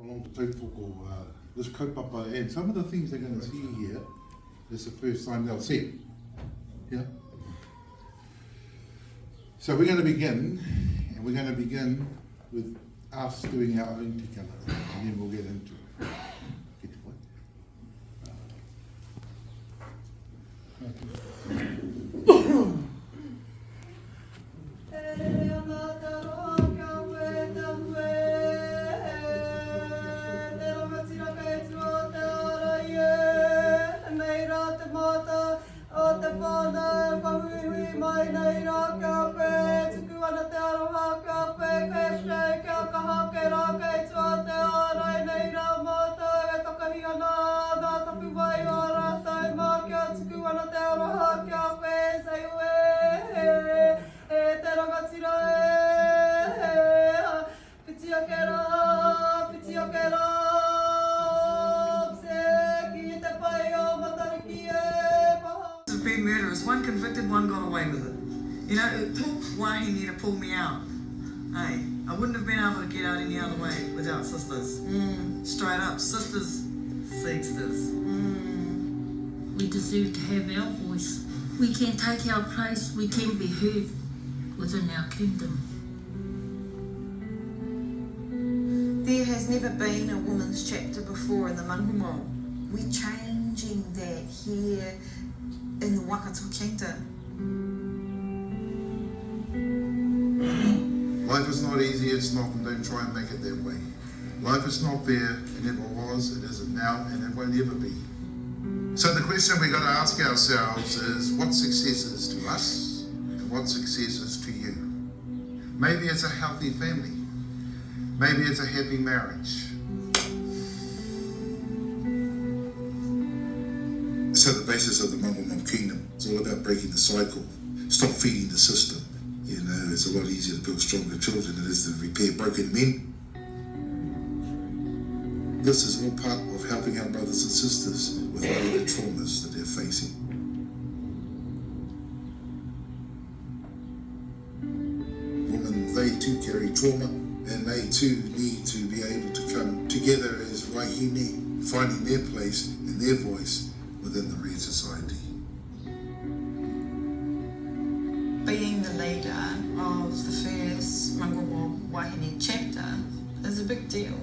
along the tautoko, this kaupapa, and some of the things they're going to see here, this is the first time they'll see it. Yeah? So we're going to begin, and we're going to begin with us doing our own tikanga, and then we'll get into it. Get the point? Been murderers. One convicted, one got away with it. You know, it took Wānanga to pull me out. Hey, I wouldn't have been able to get out any other way without sisters. Straight up, sisters, sisters. We deserve to have our voice. We can take our place, we can be heard within our kingdom. There has never been a women's chapter before in the Manawāhine. We're changing that here in the Whakapiripiri kingdom. Life is not easy, it's not, and don't try and make it that way. Life is not there, it never was, it isn't now, and it won't ever be. So the question we've got to ask ourselves is, what success is to us, and what success is to you? Maybe it's a healthy family. Maybe it's a happy marriage. So the basis of the Manawāhine kingdom is all about breaking the cycle. Stop feeding the system. You know, it's a lot easier to build stronger children than it is to repair broken men. This is all part of helping our brothers and sisters with whatever traumas that they're facing. Women, they too carry trauma, and they too need to be able to come together as wāhine, finding their place and their voice within the real society. Being the leader of the first Manawāhine chapter is a big deal.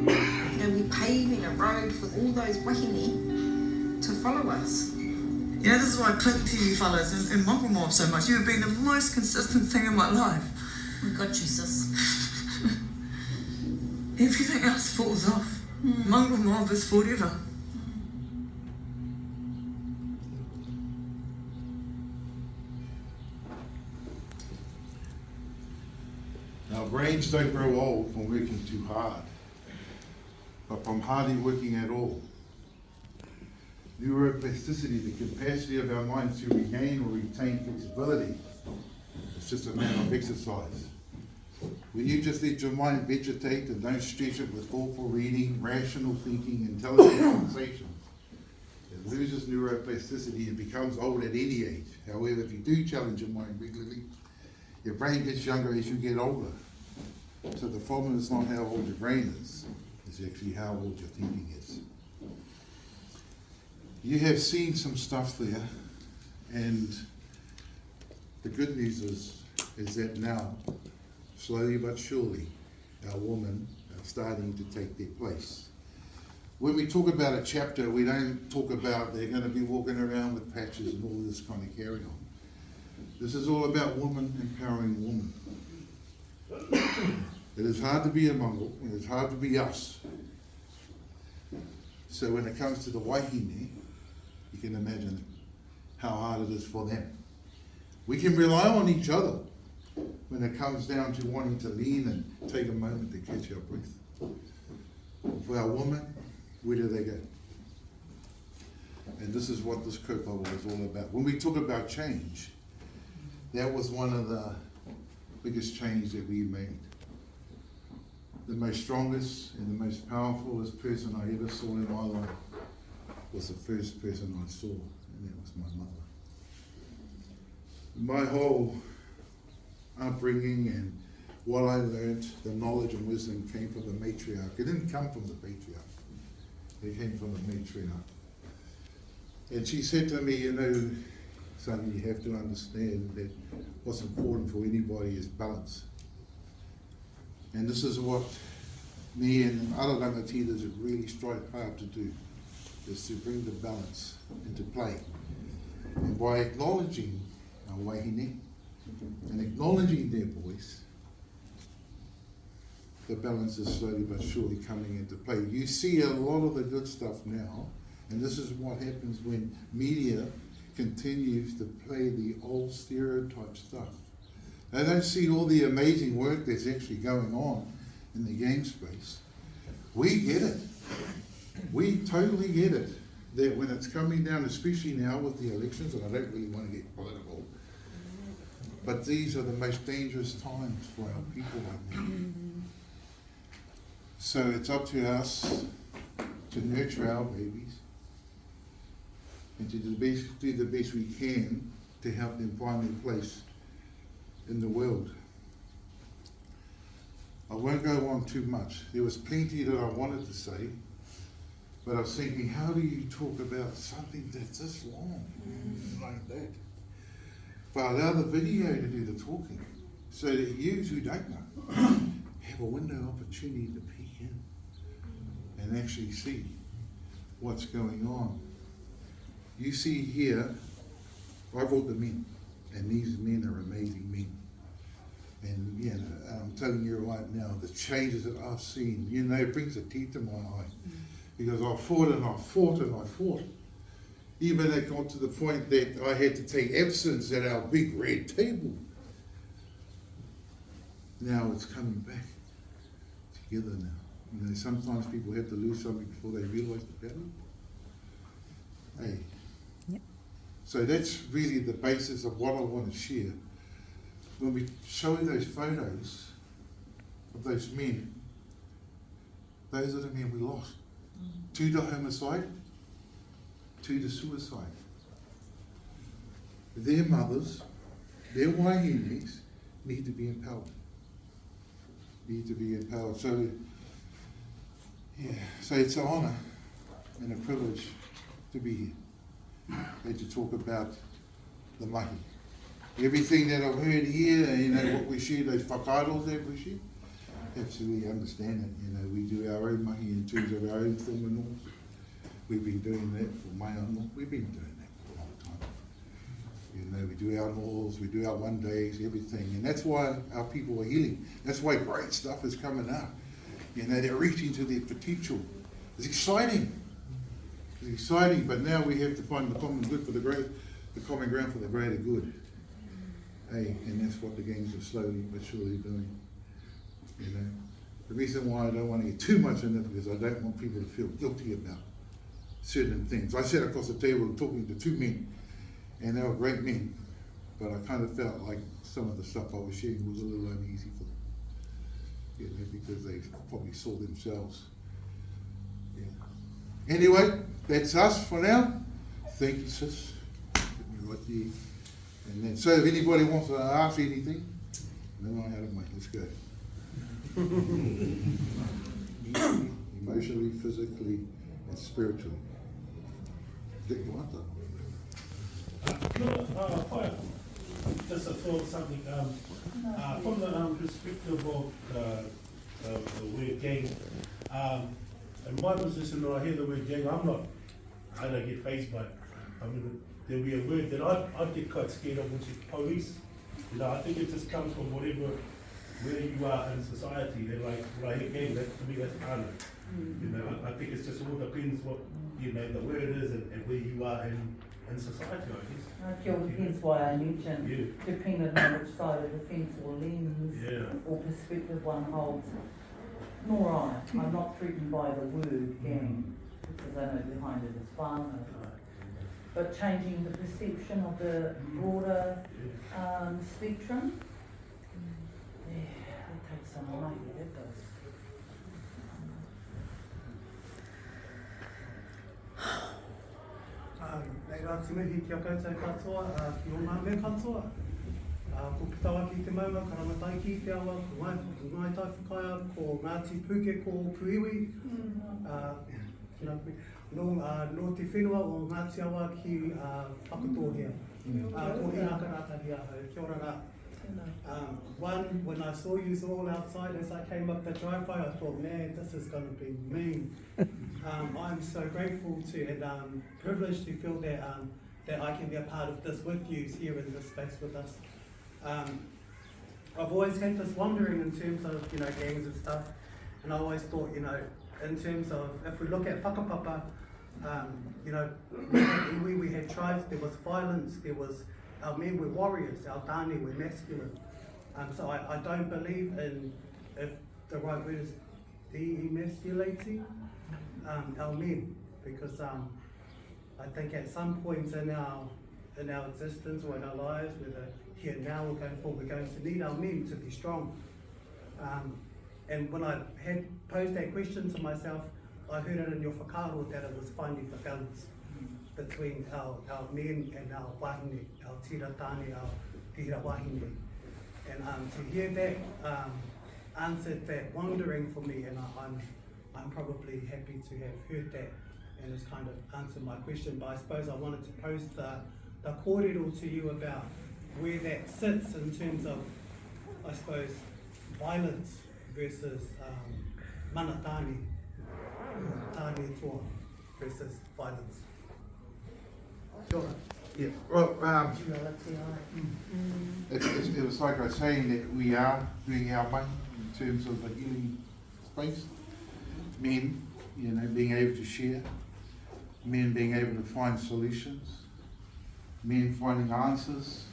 You know, we're paving a road for all those wāhine to follow us. You know, this is why I cling to you fellas and Manawāhine so much. You've been the most consistent thing in my life. We got you, sis. Everything else falls off. Manawāhine is forever. Our brains don't grow old from working too hard, but from hardly working at all. Neuroplasticity, the capacity of our minds to regain or retain flexibility, it's just a matter of exercise. When you just let your mind vegetate and don't stretch it with thoughtful reading, rational thinking, intelligent conversations, it loses neuroplasticity and becomes old at any age. However, if you do challenge your mind regularly, your brain gets younger as you get older. So the problem is not how old your brain is, it's actually how old your thinking is. You have seen some stuff there, and the good news is that now, slowly but surely, our women are starting to take their place. When we talk about a chapter, we don't talk about they're going to be walking around with patches and all this kind of carry on. This is all about women empowering women. It is hard to be a Mongol, and it's hard to be us. So when it comes to the wāhine, you can imagine how hard it is for them. We can rely on each other when it comes down to wanting to lean and take a moment to catch our breath. For our women, where do they go? And this is what this kaupapa is all about. When we talk about change, that was one of the biggest change that we made. The most strongest and the most powerfulest person I ever saw in my life was the first person I saw, and that was my mother. My whole upbringing and what I learned, the knowledge and wisdom came from the matriarch. It didn't come from the patriarch. It came from the matriarch. And she said to me, you know, son, you have to understand that what's important for anybody is balance. And this is what me and other rangatiras have really strived hard to do, is to bring the balance into play. And by acknowledging our wahine and acknowledging their voice, the balance is slowly but surely coming into play. You see a lot of the good stuff now, and this is what happens when media continues to play the old stereotype stuff. They don't see all the amazing work that's actually going on in the game space. We get it. We totally get it. That when it's coming down, especially now with the elections, and I don't really want to get political, but these are the most dangerous times for our people right now. So it's up to us to nurture our babies and to do the best we can to help them find their place in the world. I won't go on too much. There was plenty that I wanted to say, but I was thinking, how do you talk about something that's this long, like that? But allow the video to do the talking, so that you who don't know have a window opportunity to peek in and actually see what's going on. You see here, I brought them in, and these men are amazing men. And you know, I'm telling you right now, the changes that I've seen, you know, it brings a tear to my eye. Because I fought and I fought and I fought. Even it got to the point that I had to take absence at our big red table. Now it's coming back together now. You know, sometimes people have to lose something before they realise the battle. Hey. Yep. So that's really the basis of what I want to share. When we show those photos of those men, those are the men we lost. To the homicide, to the suicide. Their mothers, their wahines need to be empowered. Need to be empowered. So, yeah, so it's an honour and a privilege to be here and to talk about the mahi. Everything that I've heard here, you know, what we share, those whakairos that we share, absolutely understand it. You know, we do our own mahi in terms of our own form and norms. We've been doing that for my own. We've been doing that for a long time. You know, we do our laws, we do our 1 days, everything. And that's why our people are healing. That's why great stuff is coming up. You know, they're reaching to their potential. It's exciting. It's exciting, but now we have to find the common good for the common ground for the greater good. Hey, and that's what the gangs are slowly but surely doing. You know, the reason why I don't want to get too much in it because I don't want people to feel guilty about certain things. I sat across the table talking to two men, and they were great men, but I kind of felt like some of the stuff I was sharing was a little uneasy for them. You know, because they probably saw themselves. Yeah. Anyway, that's us for now. Thank you, sis. Right there. And then, so if anybody wants to ask anything, then I had a mic. Let's go. Emotionally, physically, and spiritually. Dick, you want that? Just a thought, something from the perspective of the word gang. In my position, when I hear the word gang, I don't get fazed by it. I mean, there'll be a word that I'd get quite scared of, which is police. You know, I think it just comes from where you are in society. They're like, when I hear gang, to me that's Tāne. You know, I think it's just all depends what, you know, the word is and where you are in society, I guess. It all depends why I mentioned, depending on which side of the fence or lens or perspective one holds. Nor I'm not threatened by the word gang, because I know behind it is whānau. But changing the perception of the broader spectrum, that takes some money, that does. Nei rā tine hi kia koutou katoa, ki o ngā mea katoa. Ko Pitawaki te maunga, Karamatai ki te awa, ko Ngai Tai Whakaia, ko Ngāti Puke ko Puiwi. No te whenua o Ngāti Awa ki Whakatohia. Ko Ina Karatahi ahau, kia ora rā. One, when I saw you all outside as I came up the driveway, I thought, man, this is going to be mean. I'm so grateful to and privileged to feel that that I can be a part of this with you here in this space with us. I've always had this wondering in terms of gangs and stuff, and I always thought in terms of if we look at whakapapa, we had tribes, there was violence, there was our men were warriors, our Tāne were masculine. So I don't believe in, if the right word is de-emasculating our men, because I think at some point in our existence or in our lives, whether here now or going forward, we're going to need our men to be strong. And when I had posed that question to myself, I heard it in your whakaaro that it was finding the balance between our men and our wāhine, our tira Tāne, our tira wāhine. And to hear that answered that wondering for me, and I'm probably happy to have heard that, and it's kind of answered my question. But I suppose I wanted to pose the kōrero to you about where that sits in terms of, I suppose, violence versus mana Tāne, Tāne toa versus violence. Sure. Yeah, well, it was like I was saying that we are doing our part in terms of the healing space. Men, being able to share, men being able to find solutions, men finding answers.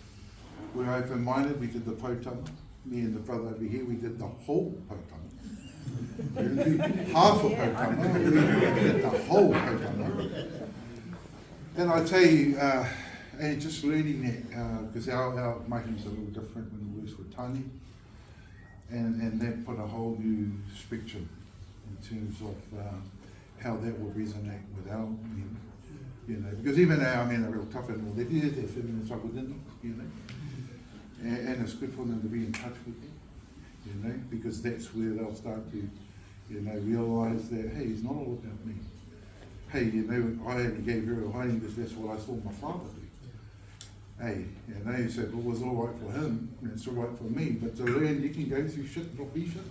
We're open-minded, we did the potama. Me and the brother over here, we did the whole potama. We didn't do half a potama, we did the whole potama. And I tell you, and just learning that, because our making's a little different when it works with Tāne, and that put a whole new spectrum in terms of how that will resonate with our men, because even our men are real tough and all, they do their feminine side within them, and it's good for them to be in touch with them, because that's where they'll start to, realise that, hey, it's not all about me. Hey, I only gave her a hiding because that's what I saw my father do. Hey, he said, well, it was all right for him, and it's all right for me, but to learn you can go through shit, not be shit.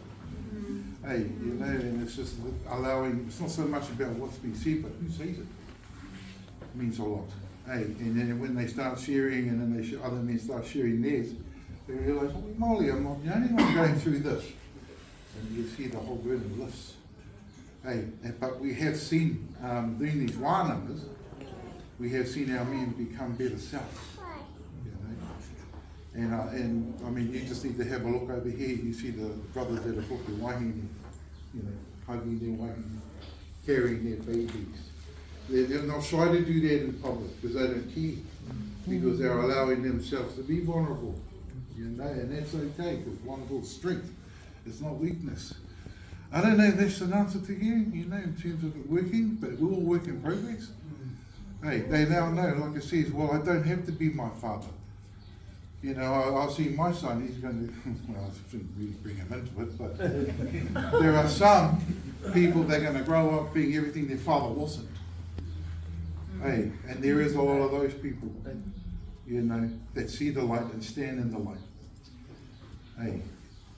Hey, and it's just allowing, it's not so much about what's being said, but who says it. It means a lot. Hey, and then when they start sharing, and then other men start sharing theirs, they realise, oh, Molly, I'm not the only one going through this. And you see the whole burden lifts. Hey, but we have seen, doing these wānangas, we have seen our men become better selves. And I mean, you just need to have a look over here. You see the brothers that have got their wāhine, hugging their wāhine, carrying their babies. They're not shy to do that in public because they don't care, because they're allowing themselves to be vulnerable. And that's okay, because vulnerable is strength. It's not weakness. I don't know if that's an answer to you, in terms of it working, but we're all work in progress. Hey, they now know, like I said, well, I don't have to be my father. I'll see my son, he's going to, well, I shouldn't really bring him into it, but there are some people that are going to grow up being everything their father wasn't. Hey, and there is a lot of those people, that see the light and stand in the light. Hey,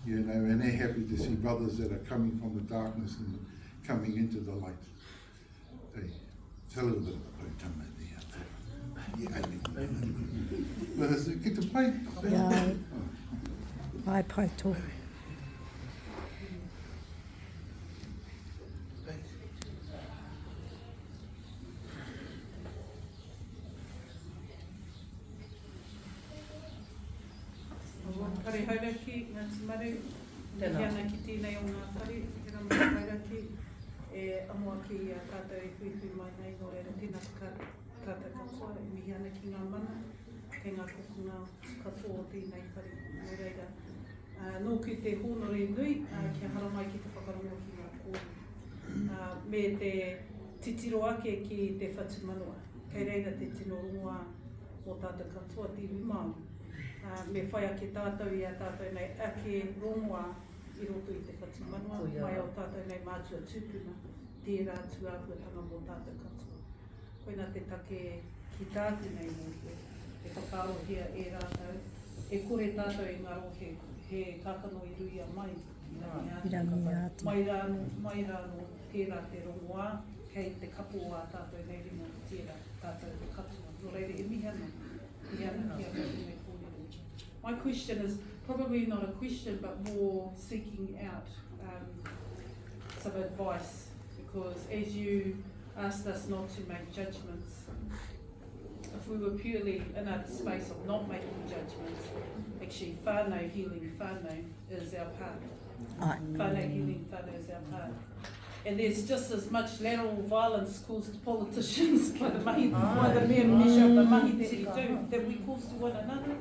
and they're happy to see brothers that are coming from the darkness and coming into the light. Hey, it's a little bit of a potama there. But is it good to play? Yeah. Ai paito. Kare Hauraki, ngā marae, hiana ki tēnei o ngā kare, hera mō Hauraki, amua ki kātou e whiwhi mai nei, no reira tēnā kātou katoa, e mi hiana ki ngā mana, kei ngā kukunga katoa o tēnei kare, no reira. Nō ki te hōnore nui, kia hara mai ki te whakarongo ki ngā kōrero. Me te titiro ake ki te whatumanua, kei reira te tino rongoa o tātou katoa, te wimau. me whai ake tātou i a tātou nei ake rongoa i roto i te whatimanua, mai o tātou nei mātua tūpuna, tērā tuāpuatanga mō tātou katoa. Koina te take ki tātou nei mō e whakarohia e rātou, e kore tātou i ngaro he kākano i ruia mai, mai rāno tērā te rongoa, kei te kapoa tātou nei rima tērā tātou te katoa. Nō reire e mihana, kia me kōrero. My question is probably not a question, but more seeking out some advice, because as you asked us not to make judgments, if we were purely in a space of not making judgments, actually whānau healing whānau is our part. Whānau healing whānau is our part. And there's just as much lateral violence caused to politicians by the mahi, by the mere measure of the mahi that we do, that we cause to one another,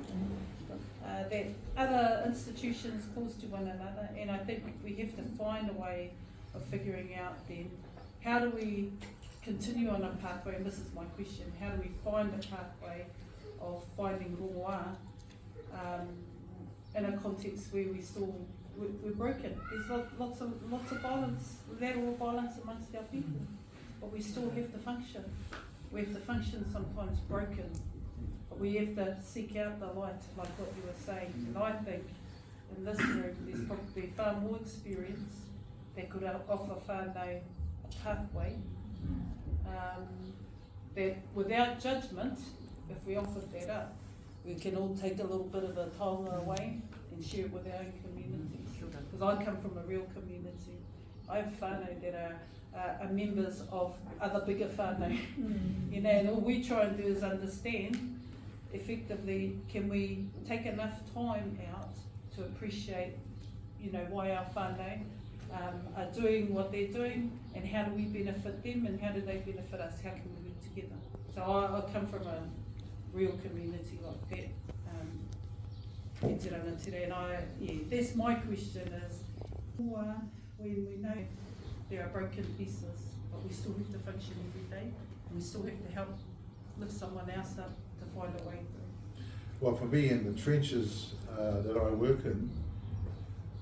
that other institutions cause to one another. And I think we have to find a way of figuring out then, how do we continue on a pathway, and this is my question, how do we find a pathway of finding rongoa in a context where we're broken. There's lots of violence, lateral violence amongst our people, but we still have to function. We have to function sometimes broken, but we have to seek out the light, like what you were saying. And I think in this room there's probably far more experience that could offer whānau a pathway, that without judgment, if we offered that up, we can all take a little bit of the taonga away and share it with our own communities. Because I come from a real community. I have whānau that are members of other bigger whānau. You know, and all we try and do is understand, effectively, can we take enough time out to appreciate, you know, why our whānau are doing what they're doing, and how do we benefit them, and how do they benefit us? How can we work together? So I come from a real community like that. And that's my question is, when we know there are broken pieces, but we still have to function every day, and we still have to help lift someone else up to find a way through. Well, for me, in the trenches that I work in,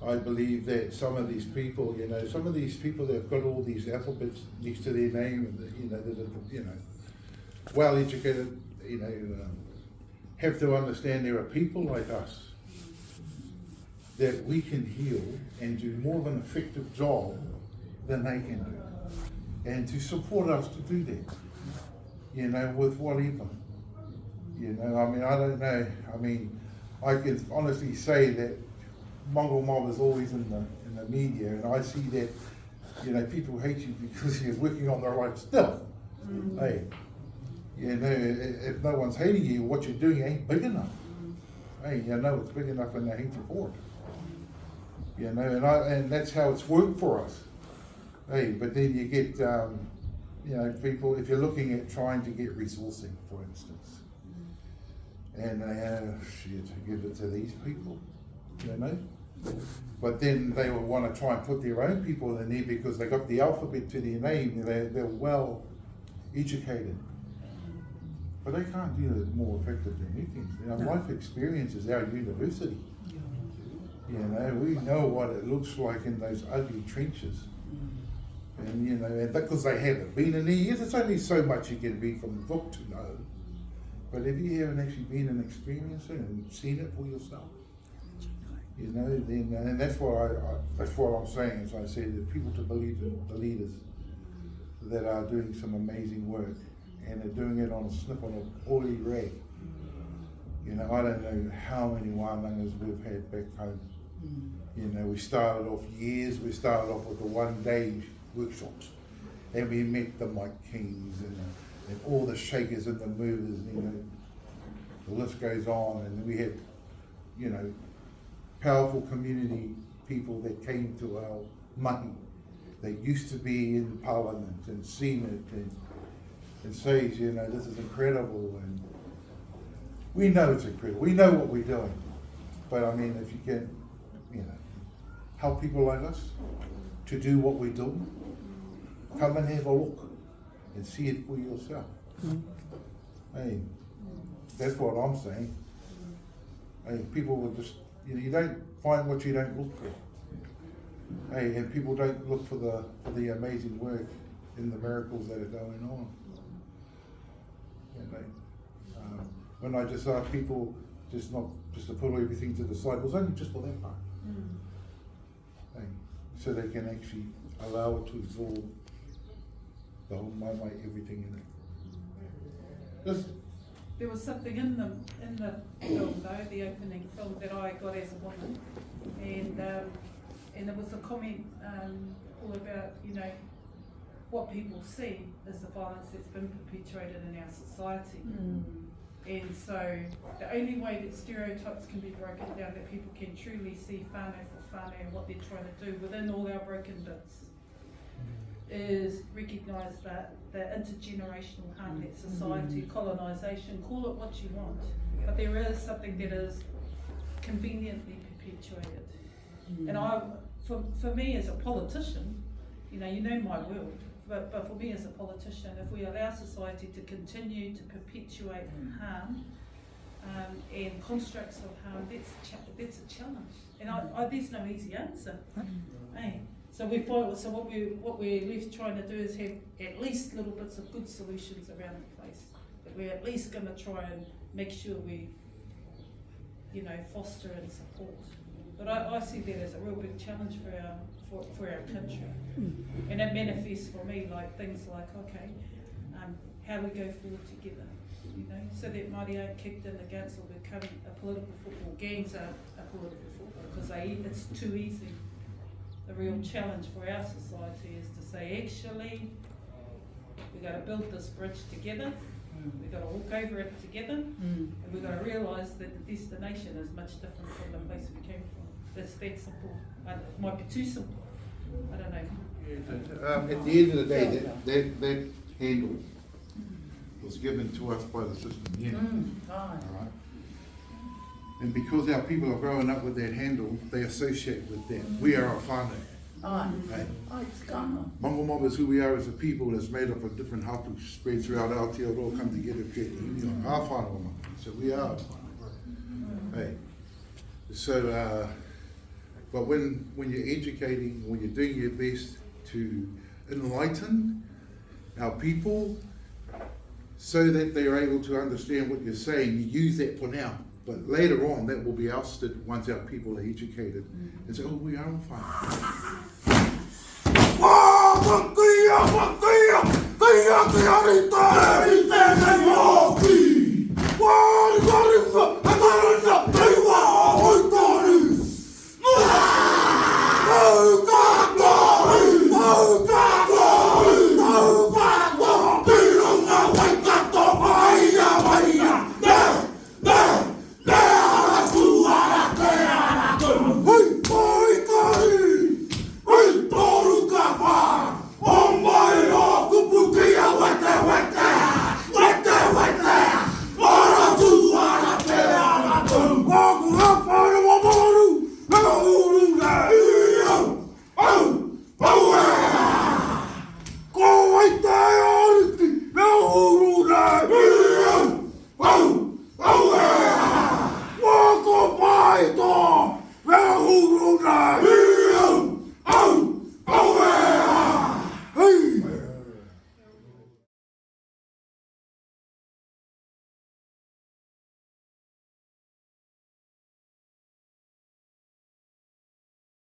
I believe that some of these people, you know, some of these people that have got all these alphabets next to their name, and you know, that are, you know, well educated, you know, have to understand there are people like us that we can heal and do more of an effective job than they can do, and to support us to do that, you know, with whatever, you know. I mean, I don't know. I mean, I can honestly say that Mongol mob is always in the media, and I see that, you know, people hate you because you're working on the right stuff. Hey, you know, if no one's hating you, what you're doing ain't big enough. Hey, you know, it's big enough and they hate you for it. You know, and that's how it's worked for us. Hey, but then you get, you know, people, if you're looking at trying to get resourcing, for instance, and shit, give it to these people, you know. But then they will want to try and put their own people in there because they got the alphabet to their name, they're well educated. But they can't do it more effective than we can. You know, life experience is our university. You know, we know what it looks like in those ugly trenches. And you know, and because they haven't been in there, yes, it's only so much you can read from the book to know. But if you haven't actually been and experienced it and seen it for yourself, you know, then and that's what that's what I'm saying. As I said, that people to believe in the leaders that are doing some amazing work, and they're doing it on a snip on a oily rag. You know, I don't know how many wānangas we've had back home. You know, we started off with the 1-day workshops, and we met the Mike Kings and all the shakers and the movers, you know, the list goes on. And we had, you know, powerful community people that came to our mahi. They used to be in Parliament and Senate and says, you know, this is incredible, and we know it's incredible. We know what we're doing, but I mean, if you can, you know, help people like us to do what we're doing, come and have a look and see it for yourself. Hey, that's what I'm saying. Hey, people will just, you don't find what you don't look for. Hey, and people don't look for the amazing work in the miracles that are going on. And when I just ask people just to put everything to the side, it was only just for that part. Hey, so they can actually allow it to absorb the whole Matai, everything in it. Just, There was something in the film though, the opening film, that I got as a woman, and there was a comment all about, you know, what people see as the violence that's been perpetuated in our society. And so the only way that stereotypes can be broken down, that people can truly see whānau for whānau and what they're trying to do within all our broken bits, is recognise that the intergenerational harm that society, colonisation, call it what you want, but there is something that is conveniently perpetuated. And for me as a politician, you know my world, but for me as a politician, if we allow society to continue to perpetuate harm and constructs of harm, that's a challenge. And there's no easy answer. Hey. So what we're left trying to do is have at least little bits of good solutions around the place. That we're at least going to try and make sure we, foster and support. But I see that as a real big challenge for our country, and it manifests for me like things like, okay, how we go forward together, so that Māori aren't kicked in against or become a political football. Gangs are a political football because it's too easy. The real challenge for our society is to say, actually, we've got to build this bridge together, we've got to walk over it together, and we've got to realise that the destination is much different from the place we came from. It's that simple. It might be too simple. I don't know. at the end of the day, that handle was given to us by the system here. All right? And because our people are growing up with that handle, they associate with that. We are a whānau. Okay? Mongo Mob is who we are as a people that's made up of different hatu spread throughout Aotearoa, come together to create the union. Our whānau. So we are a whānau. Hey. So, but when you're educating, when you're doing your best to enlighten our people so that they're able to understand what you're saying, you use that for now. But later on, that will be ousted once our people are educated and say, oh, we are on fire.